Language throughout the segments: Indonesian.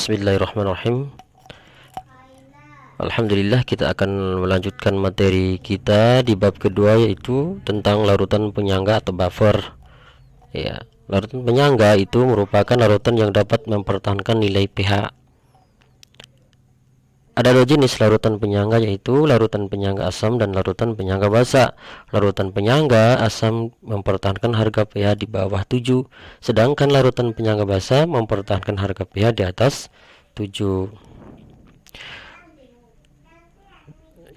Bismillahirrahmanirrahim. Alhamdulillah, kita akan melanjutkan materi kita di bab kedua, yaitu tentang larutan penyangga atau buffer. Ya, larutan penyangga itu merupakan larutan yang dapat mempertahankan nilai pH. Ada dua jenis larutan penyangga, yaitu larutan penyangga asam dan larutan penyangga basa. Larutan penyangga asam mempertahankan harga pH di bawah 7, sedangkan larutan penyangga basa mempertahankan harga pH di atas 7.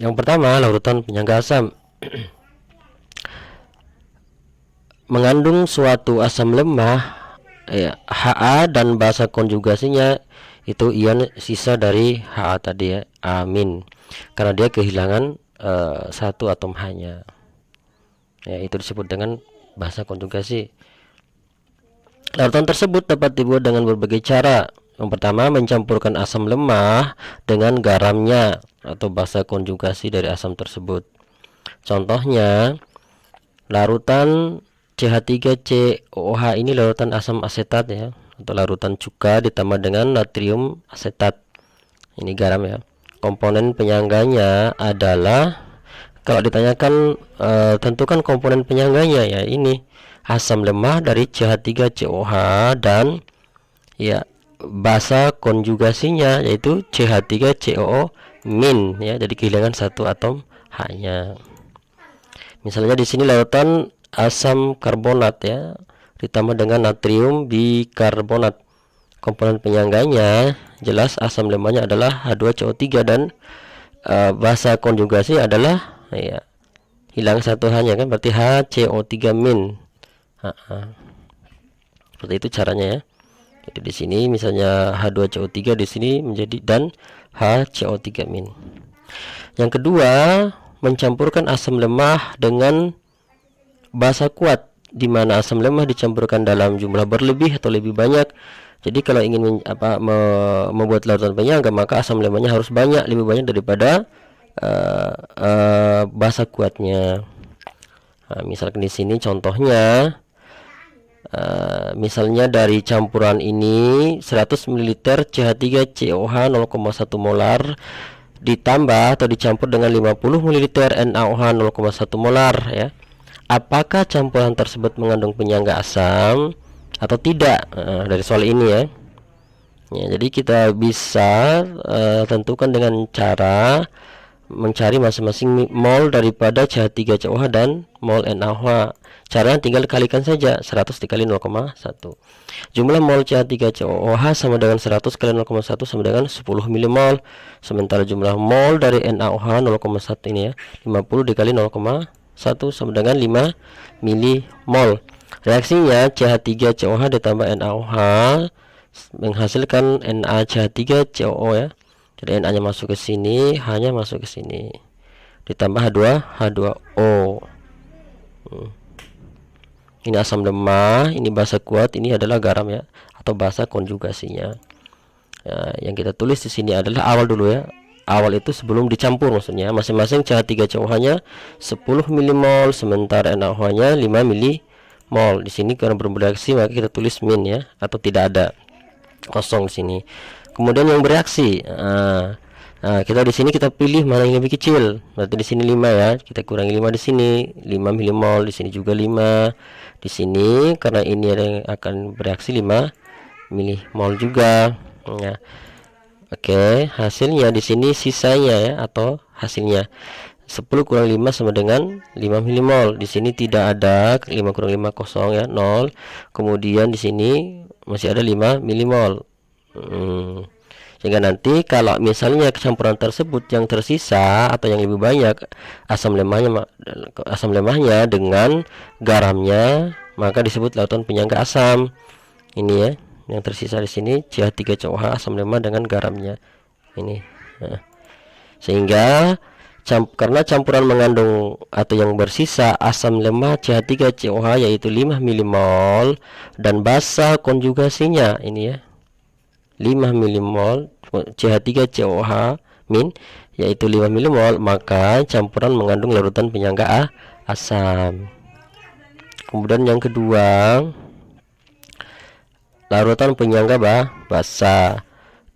Yang pertama, larutan penyangga asam mengandung suatu asam lemah, Ha, dan basa konjugasinya itu ion sisa dari Ha tadi, ya, amin, karena dia kehilangan satu atom H-nya. Ya, itu disebut dengan basa konjugasi. Larutan tersebut dapat dibuat dengan berbagai cara. Yang pertama, mencampurkan asam lemah dengan garamnya atau basa konjugasi dari asam tersebut. Contohnya, larutan CH3COOH ini larutan asam asetat, ya, atau larutan cuka ditambah dengan natrium asetat. Ini garam, ya. Komponen penyangganya adalah, kalau ditanyakan tentukan komponen penyangganya, ya ini asam lemah dari CH3COOH dan ya basa konjugasinya yaitu CH3COO-, ya, jadi kehilangan satu atom H-nya. Misalnya di sini larutan asam karbonat, ya, ditambah dengan natrium bikarbonat. Komponen penyangganya jelas asam lemahnya adalah H2CO3 dan basa konjugasi adalah, ya, hilang satu H-nya, kan, berarti HCO3-. Seperti itu caranya, ya. Jadi di sini misalnya H2CO3 di sini menjadi dan HCO3-. Yang kedua, mencampurkan asam lemah dengan basa kuat, di mana asam lemah dicampurkan dalam jumlah berlebih atau lebih banyak. Jadi kalau ingin membuat larutan penyangga, maka asam lemahnya harus banyak, lebih banyak daripada basa kuatnya. Nah, misalkan di sini contohnya, misalnya dari campuran ini 100 ml CH3COOH 0,1 molar ditambah atau dicampur dengan 50 ml NaOH 0,1 molar, ya. Apakah campuran tersebut mengandung penyangga asam atau tidak? Dari soal ini, ya. Jadi kita bisa tentukan dengan cara mencari masing-masing mol daripada CH3COOH dan mol NaOH. Caranya tinggal kalikan saja, 100 dikali 0,1. Jumlah mol CH3COOH sama dengan 100 kali 0,1 sama dengan 10 mmol. Sementara jumlah mol dari NaOH 0,1 ini, ya, 50 dikali 0,1 sama dengan 5 mmol. Reaksinya CH3COOH ditambah NaOH menghasilkan NaCH3COO, ya. Jadi Na-nya masuk ke sini, H-nya masuk ke sini, ditambah H2O. Ini asam lemah, ini basa kuat, ini adalah garam, ya, atau basa konjugasinya. Yang kita tulis di sini adalah awal dulu, ya. Awal itu sebelum dicampur, maksudnya masing-masing CH3COOH-nya 10 mmol, sementara NaOH-nya 5 mmol. Di sini karena bereaksi maka kita tulis min, ya, atau tidak ada, kosong di sini. Kemudian yang bereaksi, kita di sini kita pilih mana yang lebih kecil. Berarti di sini 5, ya. Kita kurangi 5 di sini, 5 mmol, di sini juga 5. Di sini karena ini ada yang akan bereaksi 5 mmol juga, ya. Oke, hasilnya di sini sisanya, ya, atau hasilnya 10 kurang 5 sama dengan 5 mmol. Di sini tidak ada 5 kurang 5 kosong, ya, 0. Kemudian di sini masih ada 5 mmol. Sehingga nanti kalau misalnya campuran tersebut yang tersisa atau yang lebih banyak asam lemahnya dengan garamnya, maka disebut larutan penyangga asam. Ini, ya, yang tersisa di sini CH3COOH asam lemah dengan garamnya ini. Sehingga karena campuran mengandung atau yang bersisa asam lemah CH3COOH yaitu 5 mmol dan basa konjugasinya ini, ya, 5 mmol CH3COOH min yaitu 5 mmol, maka campuran mengandung larutan penyangga asam. Kemudian yang kedua, larutan penyangga basa.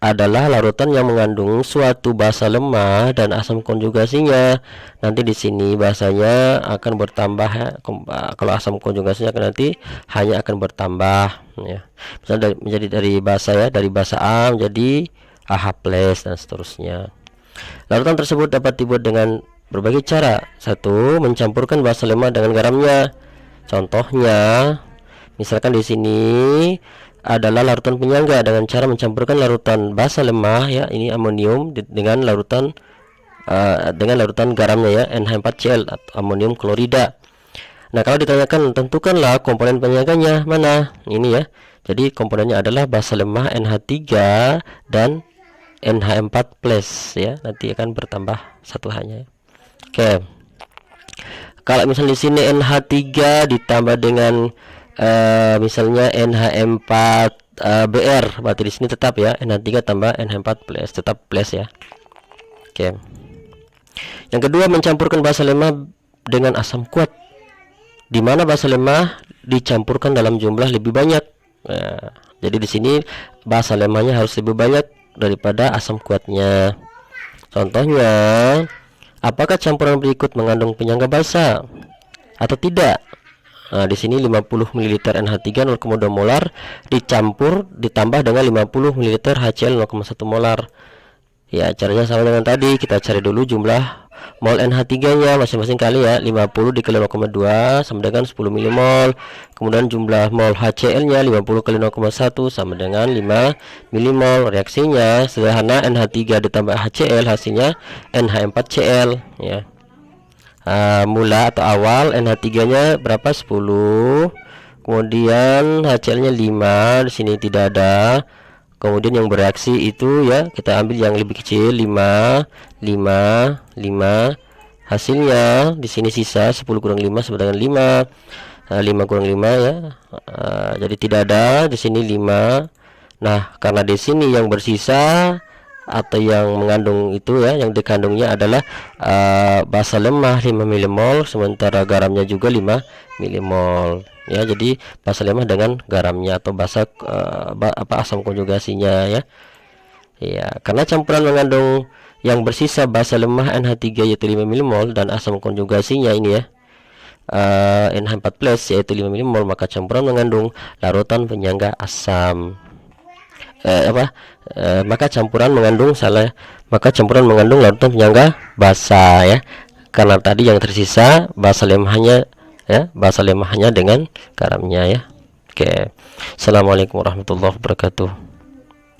adalah larutan yang mengandung suatu basa lemah dan asam konjugasinya. Nanti di sini basanya akan bertambah ya. Kalau asam konjugasinya akan nanti hanya akan bertambah ya. Misalnya menjadi dari basa ya, dari basa A menjadi AH+ dan seterusnya. Larutan tersebut dapat dibuat dengan berbagai cara. Satu, mencampurkan basa lemah dengan garamnya. Contohnya, misalkan di sini adalah larutan penyangga dengan cara mencampurkan larutan basa lemah ya, ini amonium dengan larutan garamnya ya, NH4Cl atau amonium klorida. Nah, kalau ditanyakan tentukanlah komponen penyangganya mana, ini ya. Jadi komponennya adalah basa lemah NH3 dan NH4+ ya, nanti akan bertambah satu hanya. Oke. Kalau misalnya di sini NH3 ditambah dengan misalnya NH4 Br, berarti di sini tetap ya NH3 tambah NH4+ tetap plus ya. Oke. Yang kedua, mencampurkan basa lemah dengan asam kuat, di mana basa lemah dicampurkan dalam jumlah lebih banyak. Nah, jadi di sini basa lemahnya harus lebih banyak daripada asam kuatnya. Contohnya, apakah campuran berikut mengandung penyangga basa atau tidak? Nah, di sini 50 ml NH3 0,2 molar dicampur ditambah dengan 50 ml HCl 0,1 molar. Ya, caranya sama dengan tadi. Kita cari dulu jumlah mol NH3-nya masing-masing kali ya. 50 dikali 0,2 sama dengan 10 mmol. Kemudian jumlah mol HCl-nya 50 kali 0,1 sama dengan 5 mmol. Reaksinya sederhana, NH3 ditambah HCl hasilnya NH4Cl ya. Mula atau awal NH3-nya berapa? 10. Kemudian HCl-nya 5, di sini tidak ada. Kemudian yang bereaksi itu ya, kita ambil yang lebih kecil 5, 5, 5. Hasilnya di sini sisa 10 kurang 5 sama dengan 5. 5 kurang 5 ya. Jadi tidak ada, di sini 5. Nah, karena di sini yang bersisa atau yang mengandung itu ya, yang dikandungnya adalah basa lemah 5 mmol, sementara garamnya juga 5 mmol ya. Jadi basa lemah dengan garamnya atau basa asam konjugasinya ya. Ya, karena campuran mengandung yang bersisa basa lemah NH3 yaitu 5 mmol dan asam konjugasinya ini ya NH4+ yaitu 5 mmol, maka campuran mengandung larutan penyangga asam. Maka campuran mengandung larutan penyangga basa ya, karena tadi yang tersisa basa lemahnya ya, basa lemahnya dengan garamnya ya. Oke. Assalamualaikum warahmatullahi wabarakatuh.